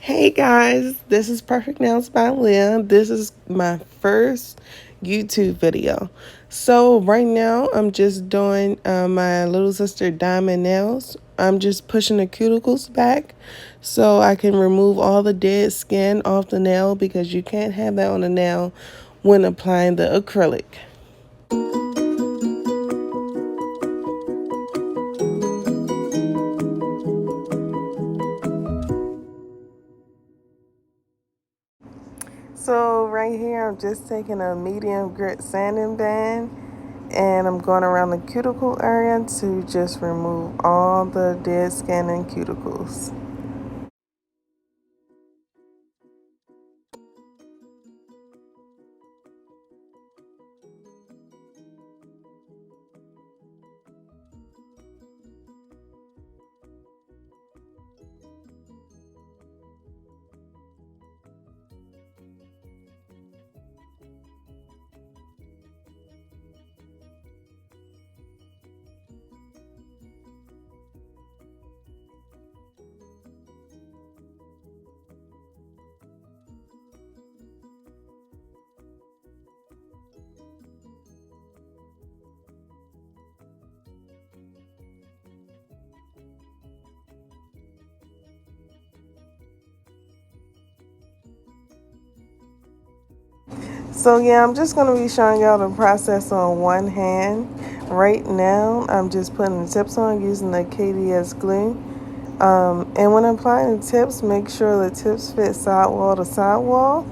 Hey guys, this is Perfect Nails by Leah. This is my first YouTube video. So right now I'm just doing my little sister diamond nails. I'm just pushing the cuticles back so I can remove all the dead skin off the nail because you can't have that on the nail when applying the acrylic. So right here I'm just taking a medium grit sanding band and I'm going around the cuticle area to just remove all the dead skin and cuticles. So yeah, I'm just going to be showing y'all the process on one hand. Right now, I'm just putting the tips on using the KDS glue. And when applying the tips, make sure the tips fit sidewall to sidewall.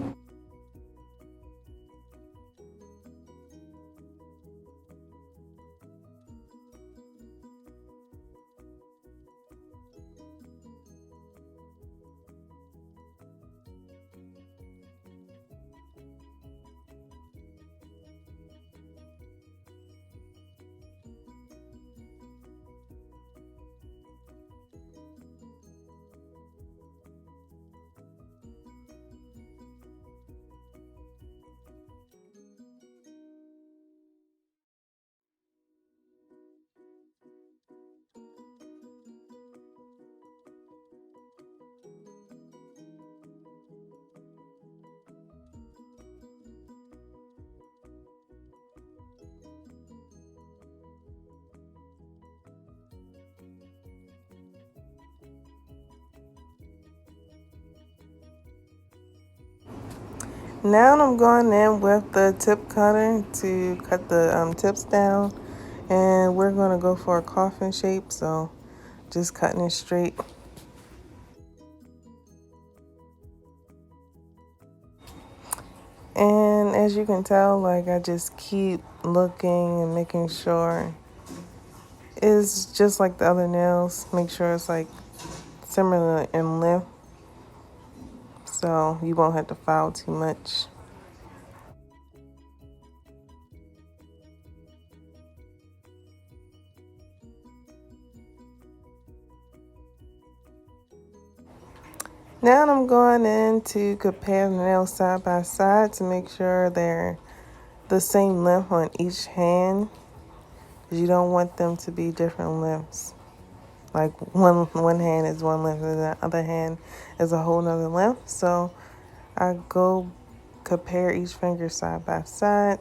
Now I'm going in with the tip cutter to cut the tips down. And we're going to go for a coffin shape, so just cutting it straight. And as you can tell, like I just keep looking and making sure it's just like the other nails. Make sure it's like similar in length so you won't have to file too much. Now I'm going in to compare the nails side by side to make sure they're the same length on each hand. You don't want them to be different lengths. Like one hand is one length and the other hand is a whole nother length. So I go compare each finger side by side.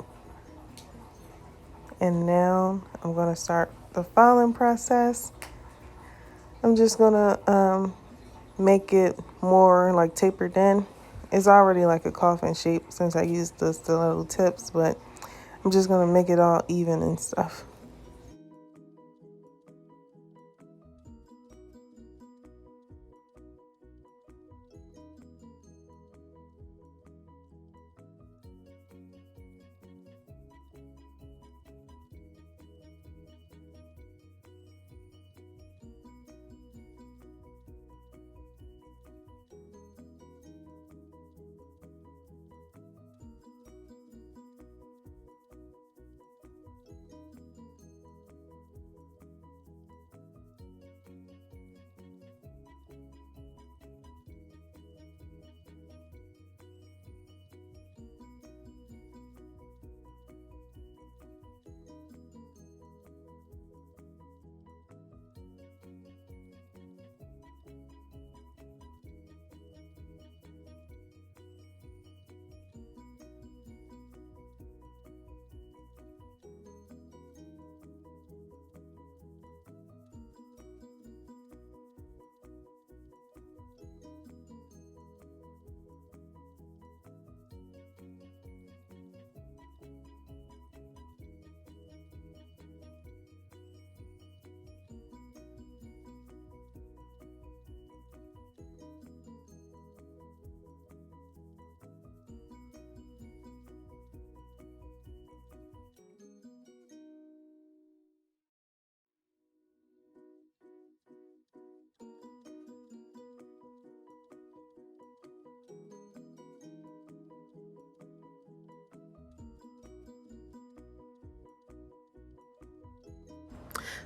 And now I'm going to start the filing process. I'm just going to make it more like tapered in. It's already like a coffin shape since I used the stiletto tips, but I'm just going to make it all even and stuff.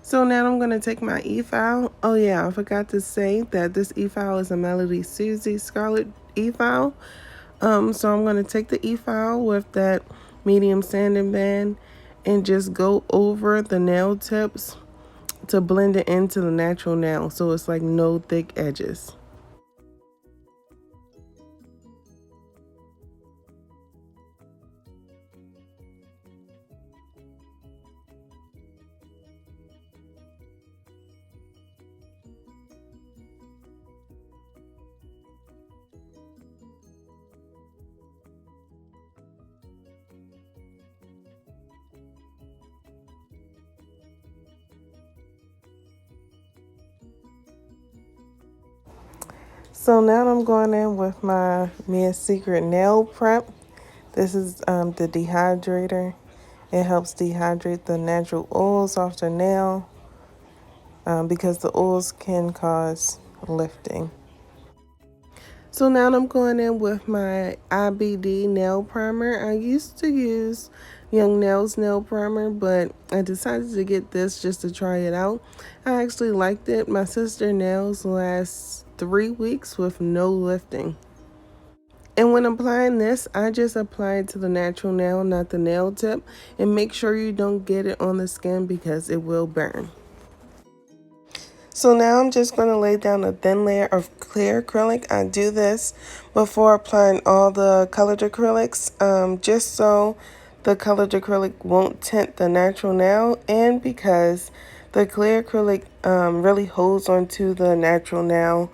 So now I'm going to take my e-file. Oh yeah, I forgot to say that this e-file is a Melody Susie Scarlet e-file. So I'm going to take the e-file with that medium sanding band and just go over the nail tips to blend it into the natural nail, so it's like no thick edges. So now I'm going in with my Mia Secret nail prep. This is the dehydrator. It helps dehydrate the natural oils off the nail because the oils can cause lifting. So now I'm going in with my IBD nail primer. I used to use Young Nails nail primer, but I decided to get this just to try it out. I actually liked it. My sister nails last 3 weeks with no lifting. And when applying this, I just apply it to the natural nail, not the nail tip. And make sure you don't get it on the skin because it will burn. So now I'm just going to lay down a thin layer of clear acrylic. I do this before applying all the colored acrylics, just so the colored acrylic won't tint the natural nail, and because the clear acrylic really holds onto the natural nail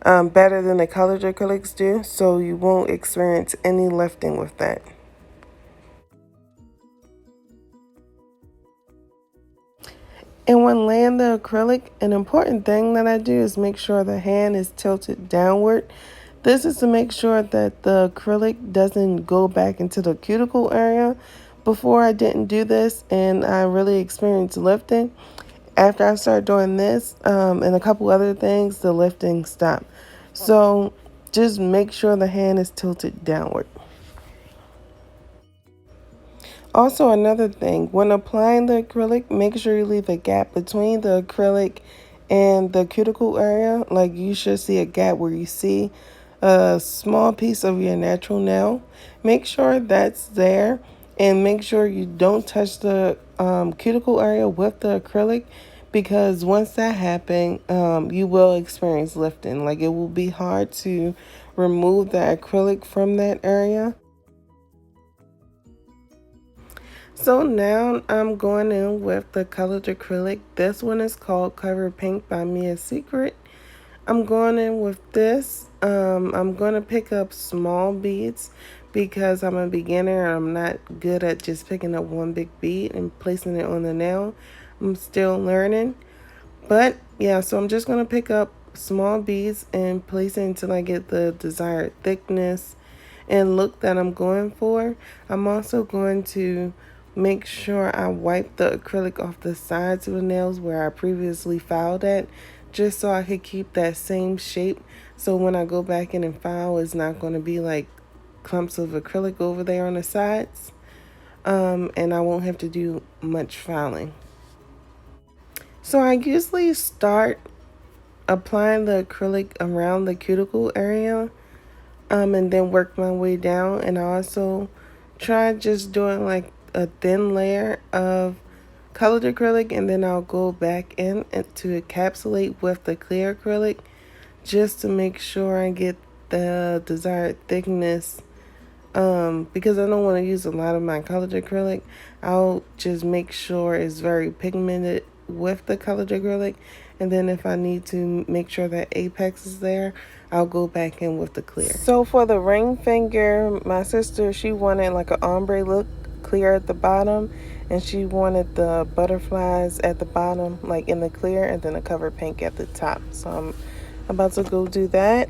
better than the colored acrylics do, so you won't experience any lifting with that. And when laying the acrylic, an important thing that I do is make sure the hand is tilted downward. This is to make sure that the acrylic doesn't go back into the cuticle area. Before I didn't do this and I really experienced lifting. After I started doing this and a couple other things, the lifting stopped. So just make sure the hand is tilted downward. Also, another thing, when applying the acrylic, make sure you leave a gap between the acrylic and the cuticle area. Like, you should see a gap where you see a small piece of your natural nail. Make sure that's there, and make sure you don't touch the cuticle area with the acrylic, because once that happens, you will experience lifting. Like, it will be hard to remove the acrylic from that area. So now I'm going in with the colored acrylic. This one is called Cover Pink by Mia Secret. I'm going in with this. I'm going to pick up small beads because I'm a beginner and I'm not good at just picking up one big bead and placing it on the nail. I'm still learning. But yeah, so I'm just going to pick up small beads and place it until I get the desired thickness and look that I'm going for. I'm also going to make sure I wipe the acrylic off the sides of the nails where I previously filed at, just so I could keep that same shape. So when I go back in and file, it's not going to be like clumps of acrylic over there on the sides. And I won't have to do much filing. So I usually start applying the acrylic around the cuticle area, and then work my way down. And I also try just doing like a thin layer of colored acrylic, and then I'll go back in to encapsulate with the clear acrylic just to make sure I get the desired thickness. Because I don't want to use a lot of my colored acrylic, I'll just make sure it's very pigmented with the colored acrylic, and then if I need to make sure that apex is there, I'll go back in with the clear. So for the ring finger, my sister, she wanted like an ombre look, clear at the bottom, and she wanted the butterflies at the bottom, like in the clear, and then a cover pink at the top. So I'm about to go do that.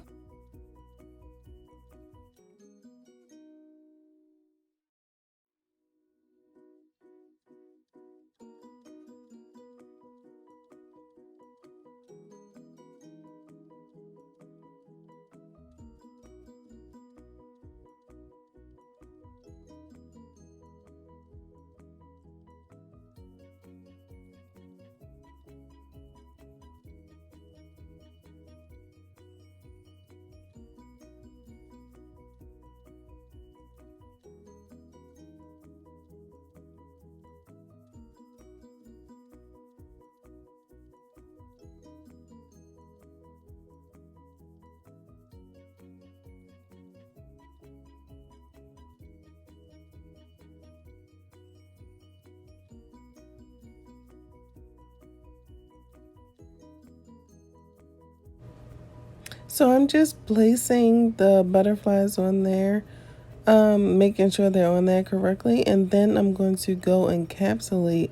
So I'm just placing the butterflies on there, making sure they're on there correctly, and then I'm going to go encapsulate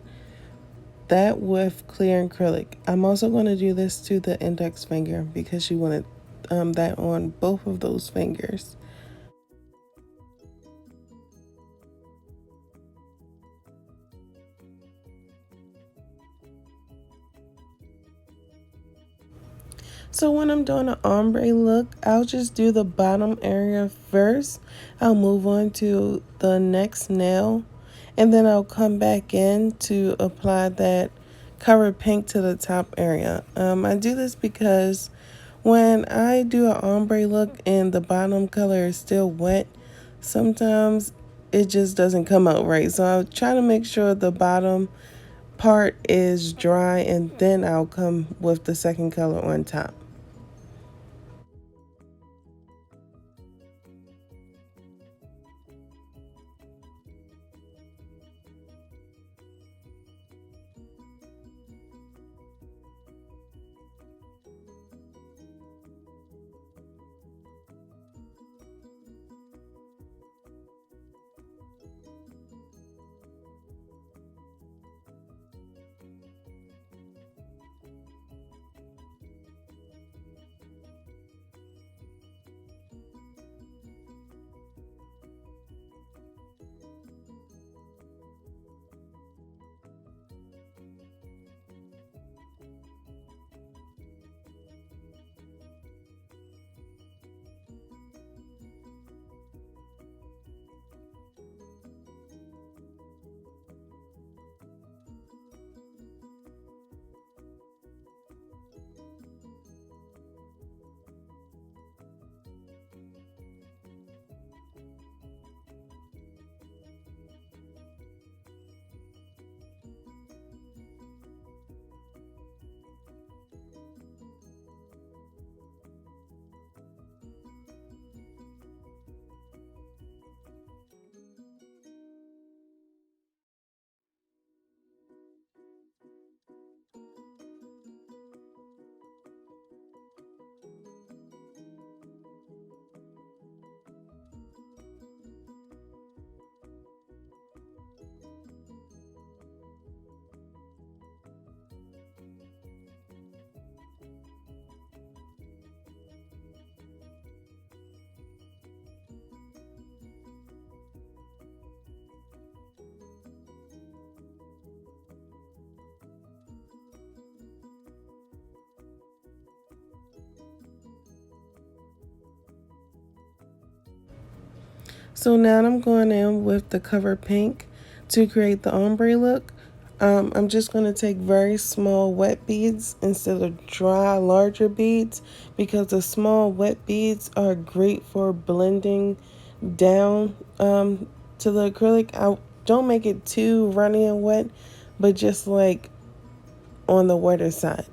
that with clear acrylic. I'm also going to do this to the index finger because she wanted that on both of those fingers. So when I'm doing an ombre look, I'll just do the bottom area first. I'll move on to the next nail, and then I'll come back in to apply that color pink to the top area. I do this because when I do an ombre look and the bottom color is still wet, sometimes it just doesn't come out right. So I'll try to make sure the bottom part is dry, and then I'll come with the second color on top. So now I'm going in with the cover pink to create the ombre look. I'm just going to take very small wet beads instead of dry larger beads, because the small wet beads are great for blending down to the acrylic. I don't make it too runny and wet, but just like on the wetter side.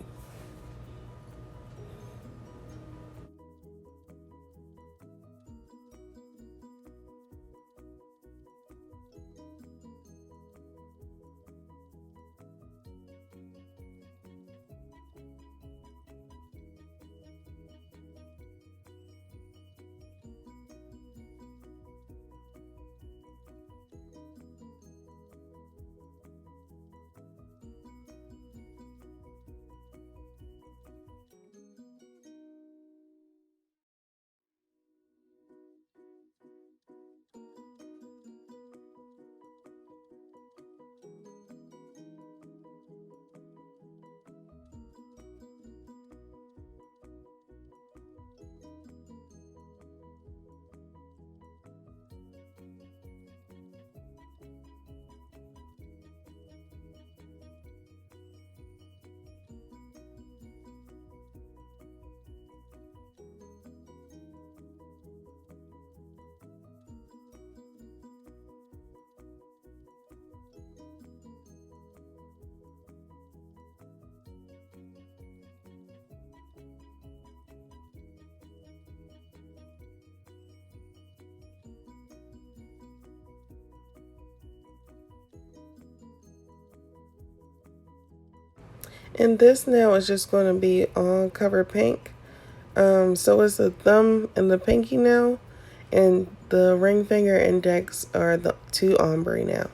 And this nail is just going to be on cover pink. So it's the thumb and the pinky nail, and the ring finger index are the two ombre nails.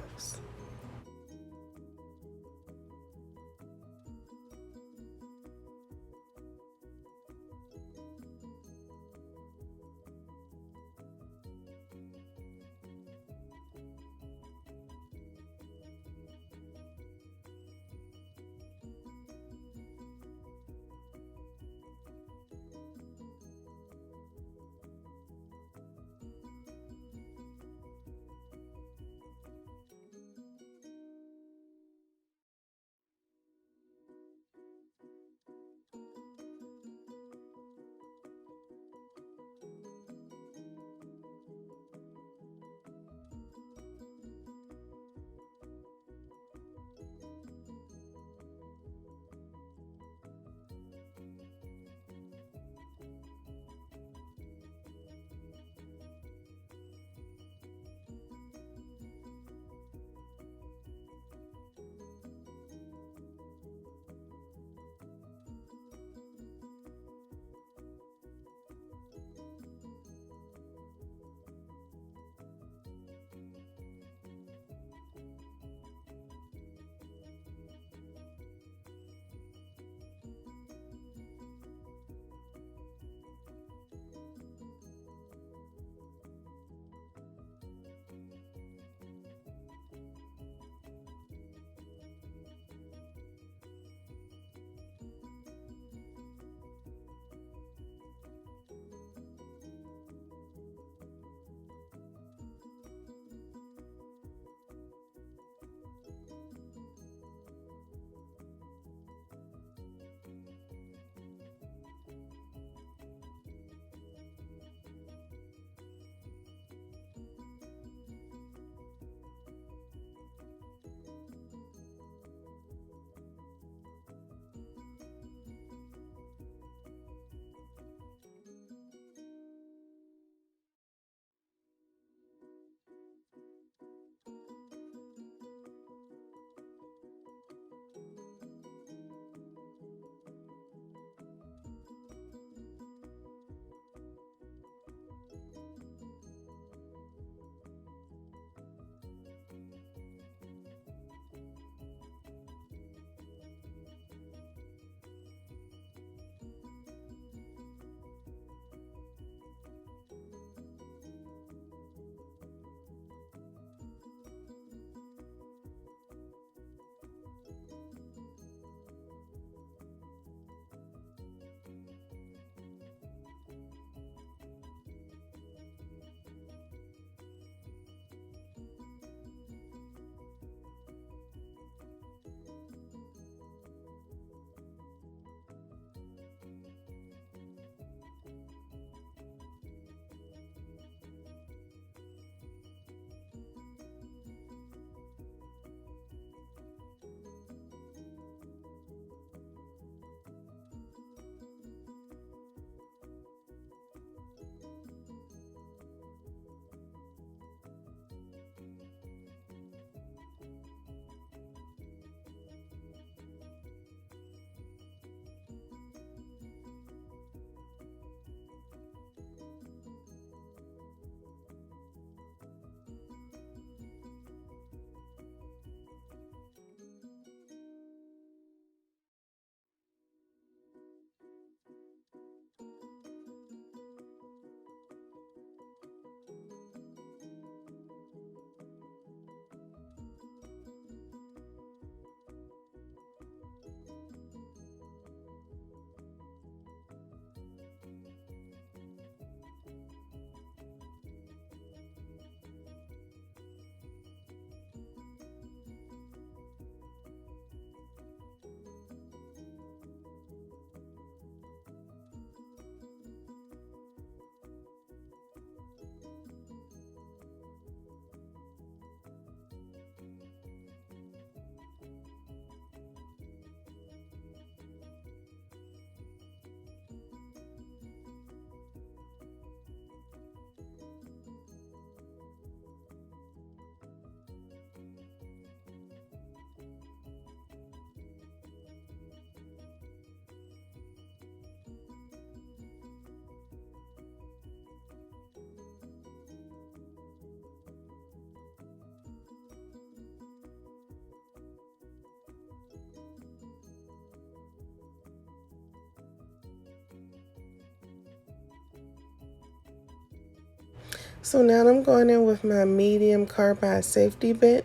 So now I'm going in with my medium carbide safety bit.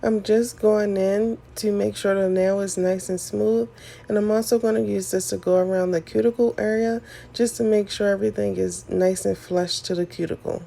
I'm just going in to make sure the nail is nice and smooth. And I'm also going to use this to go around the cuticle area just to make sure everything is nice and flush to the cuticle.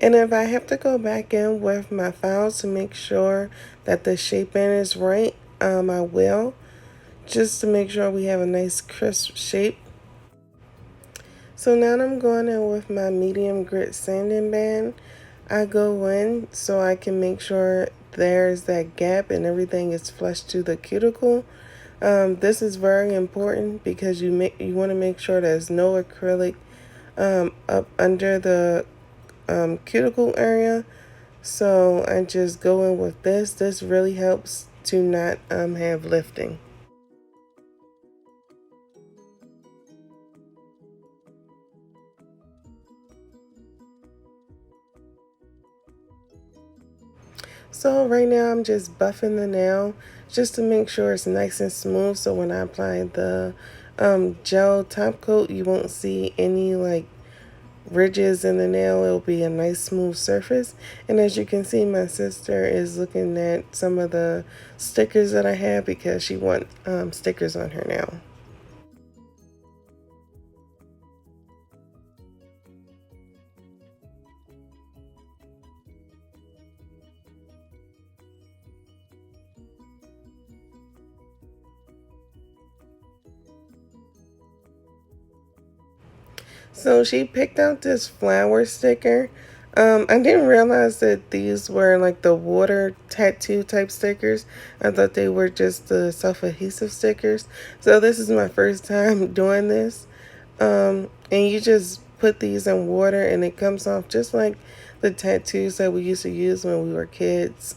And if I have to go back in with my files to make sure that the shaping is right, I will, just to make sure we have a nice crisp shape. So now I'm going in with my medium grit sanding band. I go in so I can make sure there's that gap and everything is flush to the cuticle. This is very important because you want to make sure there's no acrylic up under the cuticle area. So I just go in with this. This really helps to not have lifting. So right now I'm just buffing the nail just to make sure it's nice and smooth, so when I apply the gel top coat you won't see any like ridges in the nail. It'll be a nice smooth surface. And as you can see, my sister is looking at some of the stickers that I have because she wants stickers on her nail. So she picked out this flower sticker. I didn't realize that these were like the water tattoo type stickers. I thought they were just the self-adhesive stickers. So this is my first time doing this. And you just put these in water and it comes off just like the tattoos that we used to use when we were kids.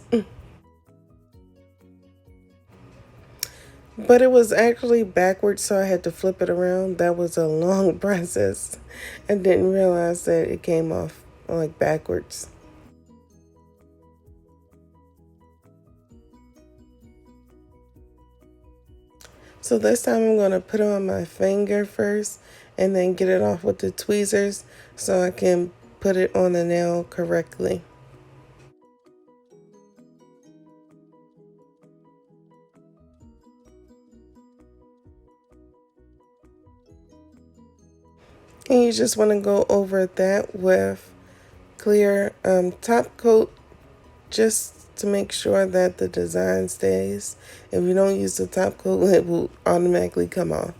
But it was actually backwards, so I had to flip it around. That was a long process. I didn't realize that it came off like backwards. So this time I'm going to put it on my finger first and then get it off with the tweezers so I can put it on the nail correctly. And you just want to go over that with clear top coat just to make sure that the design stays. If you don't use the top coat, it will automatically come off.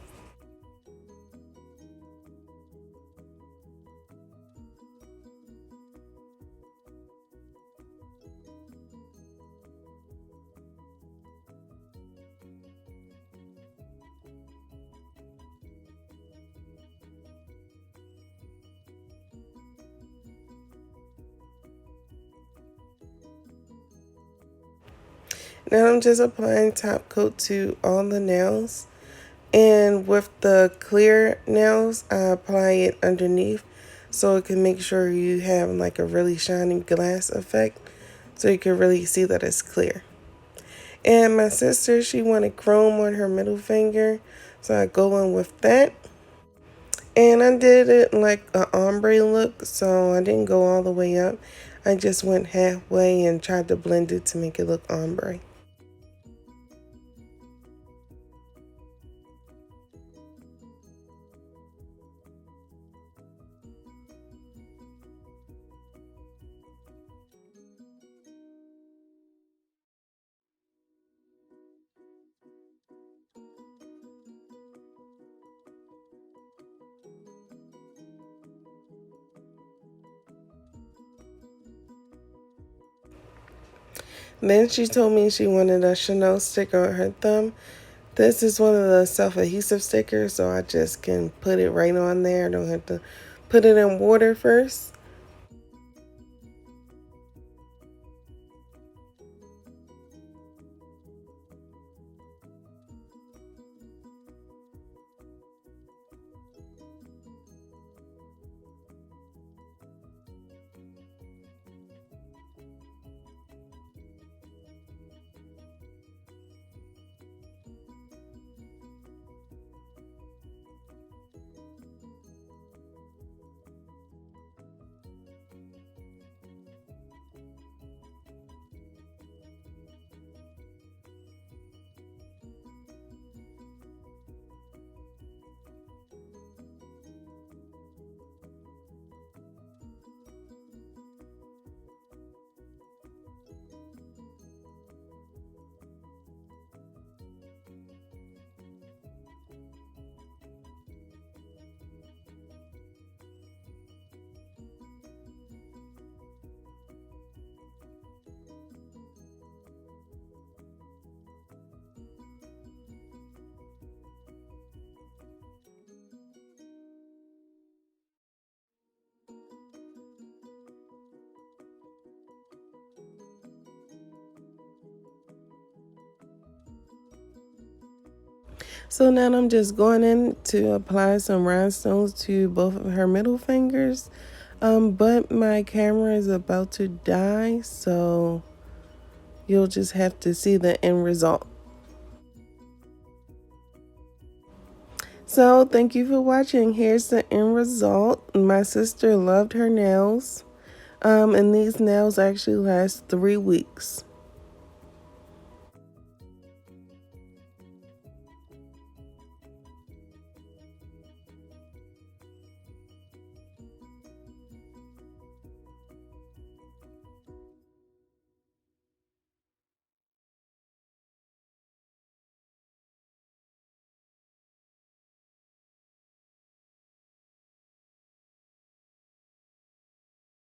Now I'm just applying top coat to all the nails. And with the clear nails, I apply it underneath so it can make sure you have like a really shiny glass effect so you can really see that it's clear. And my sister, she wanted chrome on her middle finger, so I go in with that. And I did it like an ombre look, so I didn't go all the way up. I just went halfway and tried to blend it to make it look ombre. Then she told me she wanted a Chanel sticker on her thumb. This is one of the self-adhesive stickers, so I just can put it right on there. I don't have to put it in water first. So now I'm just going in to apply some rhinestones to both of her middle fingers. But my camera is about to die, so you'll just have to see the end result. So thank you for watching. Here's the end result. My sister loved her nails. And these nails actually last 3 weeks.